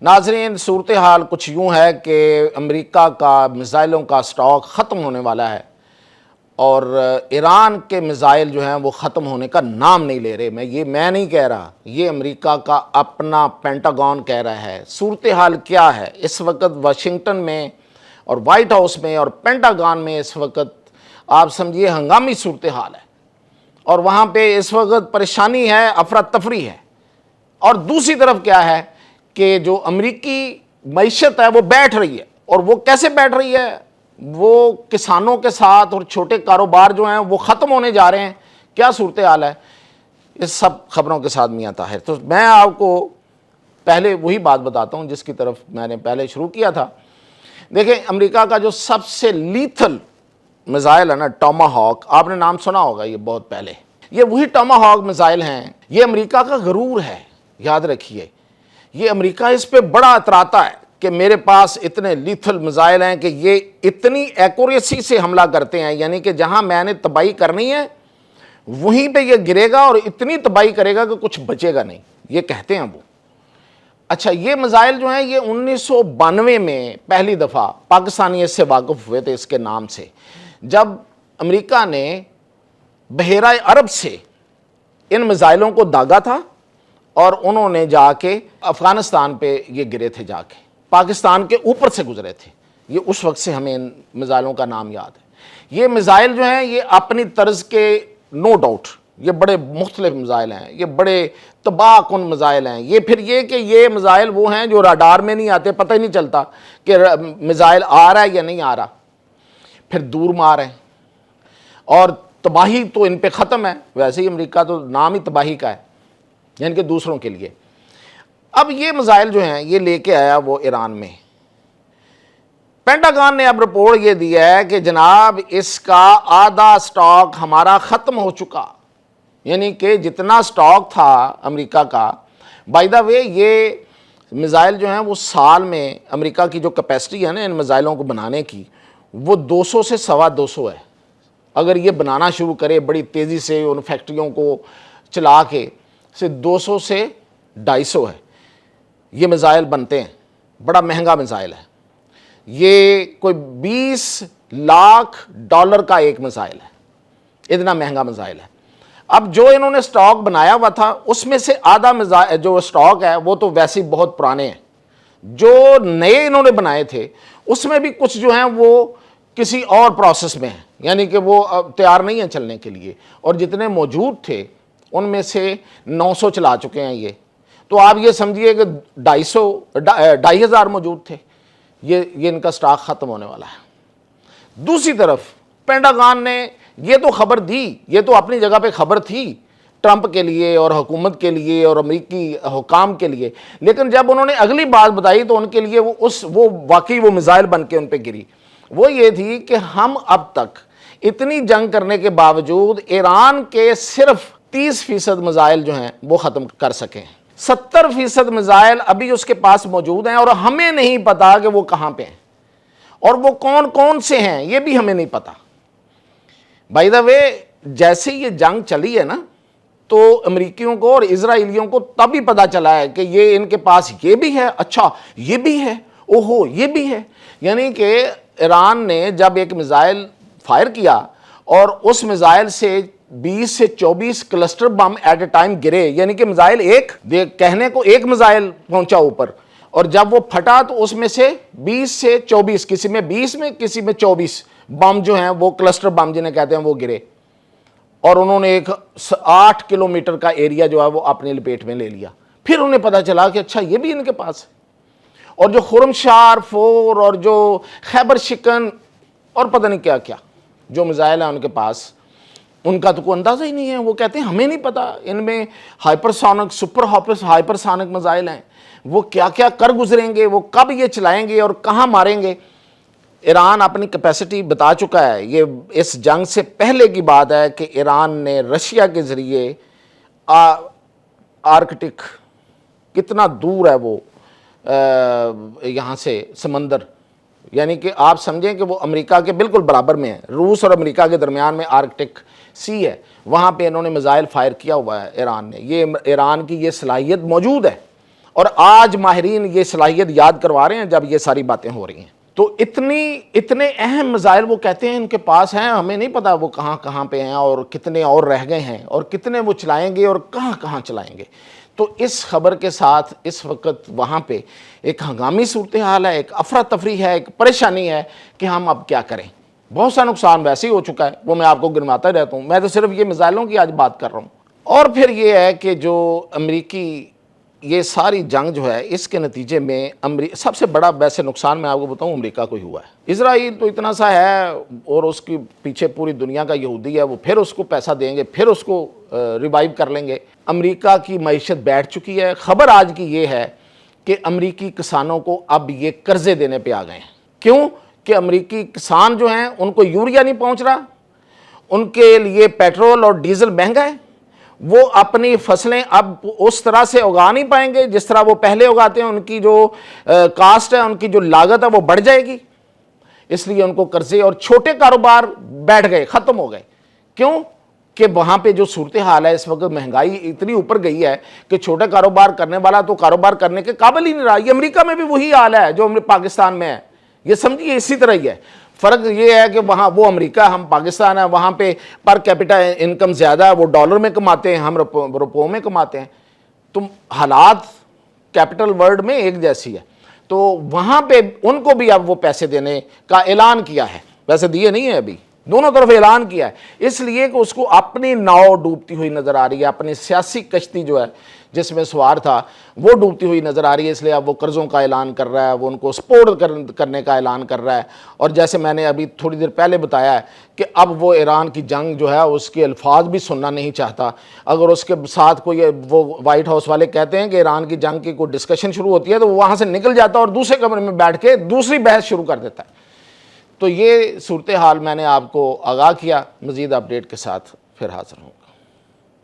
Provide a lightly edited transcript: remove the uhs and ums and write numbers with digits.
ناظرین، صورتحال کچھ یوں ہے کہ امریکہ کا میزائلوں کا سٹاک ختم ہونے والا ہے اور ایران کے میزائل جو ہیں وہ ختم ہونے کا نام نہیں لے رہے۔ میں نہیں کہہ رہا، یہ امریکہ کا اپنا پینٹاگون کہہ رہا ہے۔ صورتحال کیا ہے اس وقت واشنگٹن میں اور وائٹ ہاؤس میں اور پینٹاگون میں؟ اس وقت آپ سمجھیے ہنگامی صورتحال ہے، اور وہاں پہ اس وقت پریشانی ہے، افراتفری ہے۔ اور دوسری طرف کیا ہے کہ جو امریکی معیشت ہے وہ بیٹھ رہی ہے، اور وہ کیسے بیٹھ رہی ہے؟ وہ کسانوں کے ساتھ اور چھوٹے کاروبار جو ہیں وہ ختم ہونے جا رہے ہیں۔ کیا صورتحال ہے؟ اس سب خبروں کے ساتھ میاں طاہر۔ تو میں آپ کو پہلے وہی بات بتاتا ہوں جس کی طرف میں نے پہلے شروع کیا تھا۔ دیکھیں، امریکہ کا جو سب سے لیتھل میزائل ہے نا، ٹاما ہاک، آپ نے نام سنا ہوگا، یہ بہت پہلے، یہ وہی ٹاما ہاک میزائل ہیں۔ یہ امریکہ کا غرور ہے، یاد رکھیے۔ یہ امریکہ اس پہ بڑا اتراتا ہے کہ میرے پاس اتنے لیتھل میزائل ہیں کہ یہ اتنی ایکوریسی سے حملہ کرتے ہیں، یعنی کہ جہاں میں نے تباہی کرنی ہے وہیں پہ یہ گرے گا اور اتنی تباہی کرے گا کہ کچھ بچے گا نہیں، یہ کہتے ہیں وہ۔ اچھا، یہ میزائل جو ہیں یہ 1992 میں پہلی دفعہ پاکستانی اس سے واقف ہوئے تھے، اس کے نام سے، جب امریکہ نے بحیرہ عرب سے ان میزائلوں کو داغا تھا اور انہوں نے جا کے افغانستان پہ یہ گرے تھے، جا کے پاکستان کے اوپر سے گزرے تھے۔ یہ اس وقت سے ہمیں ان میزائلوں کا نام یاد ہے۔ یہ میزائل جو ہیں یہ اپنی طرز کے نو ڈاؤٹ یہ بڑے مختلف میزائل ہیں، یہ بڑے تباہ کن میزائل ہیں۔ یہ پھر یہ کہ یہ میزائل وہ ہیں جو راڈار میں نہیں آتے، پتہ ہی نہیں چلتا کہ میزائل آ رہا ہے یا نہیں آ رہا، پھر دور مار ہیں، اور تباہی تو ان پہ ختم ہے۔ ویسے ہی امریکہ تو نام ہی تباہی کا ہے، یعنی کہ دوسروں کے لیے۔ اب یہ میزائل جو ہیں یہ لے کے آیا وہ ایران میں۔ پینٹاگون نے اب رپورٹ یہ دیا ہے کہ جناب اس کا آدھا سٹاک ہمارا ختم ہو چکا، یعنی کہ جتنا سٹاک تھا امریکہ کا۔ بائی دا وے، یہ میزائل جو ہیں وہ سال میں امریکہ کی جو کیپیسٹی ہے نا ان میزائلوں کو بنانے کی، وہ 200 سے 250 ہے۔ اگر یہ بنانا شروع کرے بڑی تیزی سے ان فیکٹریوں کو چلا کے، 200 سے 250 ہے یہ میزائل بنتے ہیں۔ بڑا مہنگا میزائل ہے یہ، کوئی $20 لاکھ کا ایک میزائل ہے، اتنا مہنگا میزائل ہے۔ اب جو انہوں نے سٹاک بنایا ہوا تھا اس میں سے آدھا میزائل جو سٹاک ہے وہ تو ویسے ہی بہت پرانے ہیں۔ جو نئے انہوں نے بنائے تھے اس میں بھی کچھ جو ہیں وہ کسی اور پروسیس میں ہیں، یعنی کہ وہ تیار نہیں ہیں چلنے کے لیے، اور جتنے موجود تھے ان میں سے 900 چلا چکے ہیں یہ۔ تو آپ یہ سمجھیے کہ 2,500 موجود تھے۔ یہ ان کا سٹاک ختم ہونے والا ہے۔ دوسری طرف پینٹاگون نے یہ تو خبر دی، یہ تو اپنی جگہ پہ خبر تھی ٹرمپ کے لیے اور حکومت کے لیے اور امریکی حکام کے لیے، لیکن جب انہوں نے اگلی بات بتائی تو ان کے لیے وہ واقعی وہ میزائل بن کے ان پہ گری۔ وہ یہ تھی کہ ہم اب تک اتنی جنگ کرنے کے باوجود ایران کے صرف 30% میزائل جو ہیں وہ ختم کر سکیں، 70% میزائل ابھی اس کے پاس موجود ہیں، اور ہمیں نہیں پتا کہ وہ کہاں پہ ہیں اور وہ کون کون سے ہیں، یہ بھی ہمیں نہیں پتا۔ بائی دا وے، جیسے یہ جنگ چلی ہے نا تو امریکیوں کو اور اسرائیلیوں کو تب ہی پتا چلا ہے کہ یہ ان کے پاس یہ بھی ہے، اچھا یہ بھی ہے، اوہو یہ بھی ہے۔ یعنی کہ ایران نے جب ایک میزائل فائر کیا اور اس میزائل سے 20 سے 24 cluster bomb at a time گرے، یعنی کہ میزائل کہنے کو ایک میزائل پہنچا اوپر، اور جب وہ پھٹا تو اس میں سے 20 سے 24، کسی میں 20 میں کسی میں 24 بم جو ہیں وہ کلسٹر بم جنہیں کہتے ہیں وہ گرے، اور انہوں نے ایک 8 کلومیٹر کا ایریا جو ہے وہ اپنے لپیٹ میں لے لیا۔ پھر انہیں پتا چلا کہ اچھا یہ بھی ان کے پاس ہے۔ اور جو خرمشار 4 اور جو خیبر شکن اور پتہ نہیں کیا کیا جو میزائل ہیں ان کے پاس، ان کا تو کوئی اندازہ ہی نہیں ہے۔ وہ کہتے ہیں ہمیں نہیں پتا، ان میں ہائپرسونک، سپر ہائپرسونک میزائل ہیں، وہ کیا کیا کر گزریں گے، وہ کب یہ چلائیں گے اور کہاں ماریں گے۔ ایران اپنی کیپیسٹی بتا چکا ہے۔ یہ اس جنگ سے پہلے کی بات ہے کہ ایران نے رشیا کے ذریعے آرکٹک، کتنا دور ہے وہ یہاں سے سمندر، یعنی کہ آپ سمجھیں کہ وہ امریکہ کے بالکل برابر میں ہے، روس اور امریکہ کے درمیان میں آرکٹک سی ہے، وہاں پہ انہوں نے میزائل فائر کیا ہوا ہے ایران نے۔ یہ ایران کی یہ صلاحیت موجود ہے، اور آج ماہرین یہ صلاحیت یاد کروا رہے ہیں جب یہ ساری باتیں ہو رہی ہیں. تو اتنے اہم مسائل وہ کہتے ہیں ان کے پاس ہیں, ہمیں نہیں پتا وہ کہاں کہاں پہ ہیں اور کتنے اور رہ گئے ہیں اور کتنے وہ چلائیں گے اور کہاں کہاں چلائیں گے. تو اس خبر کے ساتھ اس وقت وہاں پہ ایک ہنگامی صورتحال ہے, ایک افراتفری ہے, ایک پریشانی ہے کہ ہم اب کیا کریں. بہت سا نقصان ویسے ہی ہو چکا ہے, وہ میں آپ کو گنواتا رہتا ہوں, میں تو صرف یہ میزائلوں کی آج بات کر رہا ہوں. اور پھر یہ ہے کہ جو امریکی یہ ساری جنگ جو ہے اس کے نتیجے میں سب سے بڑا ویسے نقصان میں آپ کو بتاؤں امریکہ کو ہی ہوا ہے. اسرائیل تو اتنا سا ہے اور اس کی پیچھے پوری دنیا کا یہودی ہے, وہ پھر اس کو پیسہ دیں گے, پھر اس کو ریوائیو کر لیں گے. امریکہ کی معیشت بیٹھ چکی ہے. خبر آج کی یہ ہے کہ امریکی کسانوں کو اب یہ قرضے دینے پہ آ گئے ہیں. کیوں کہ امریکی کسان جو ہیں ان کو یوریا نہیں پہنچ رہا, ان کے لیے پیٹرول اور ڈیزل مہنگا ہے, وہ اپنی فصلیں اب اس طرح سے اگا نہیں پائیں گے جس طرح وہ پہلے اگاتے ہیں. ان کی جو کاسٹ ہے, ان کی جو لاگت ہے وہ بڑھ جائے گی, اس لیے ان کو قرضے, اور چھوٹے کاروبار بیٹھ گئے, ختم ہو گئے. کیوں کہ وہاں پہ جو صورتحال ہے اس وقت, مہنگائی اتنی اوپر گئی ہے کہ چھوٹے کاروبار کرنے والا تو کاروبار کرنے کے قابل ہی نہیں رہا. یہ امریکہ میں بھی وہی حال ہے جو پاکستان میں ہے, یہ سمجھیے اسی طرح ہی ہے. فرق یہ ہے کہ وہاں وہ امریکہ, ہم پاکستان ہے, وہاں پہ پر کیپٹا انکم زیادہ ہے, وہ ڈالر میں کماتے ہیں, ہم روپوں میں کماتے ہیں. تو حالات کیپٹل ورلڈ میں ایک جیسی ہے. تو وہاں پہ ان کو بھی اب وہ پیسے دینے کا اعلان کیا ہے, ویسے دیے نہیں ہیں ابھی, دونوں طرف اعلان کیا ہے, اس لیے کہ اس کو اپنی ناؤ ڈوبتی ہوئی نظر آ رہی ہے, اپنی سیاسی کشتی جو ہے جس میں سوار تھا وہ ڈوبتی ہوئی نظر آ رہی ہے. اس لیے اب وہ قرضوں کا اعلان کر رہا ہے, وہ ان کو سپورٹ کرنے کا اعلان کر رہا ہے. اور جیسے میں نے ابھی تھوڑی دیر پہلے بتایا ہے کہ اب وہ ایران کی جنگ جو ہے اس کے الفاظ بھی سننا نہیں چاہتا. اگر اس کے ساتھ کوئی, وہ وائٹ ہاؤس والے کہتے ہیں کہ ایران کی جنگ کی کوئی ڈسکشن شروع ہوتی ہے تو وہ وہاں سے نکل جاتا ہے اور دوسرے کمرے میں بیٹھ کے دوسری بحث شروع کر دیتا ہے. تو یہ صورتحال میں نے آپ کو آگاہ کیا. مزید اپڈیٹ کے ساتھ پھر حاضر ہوں.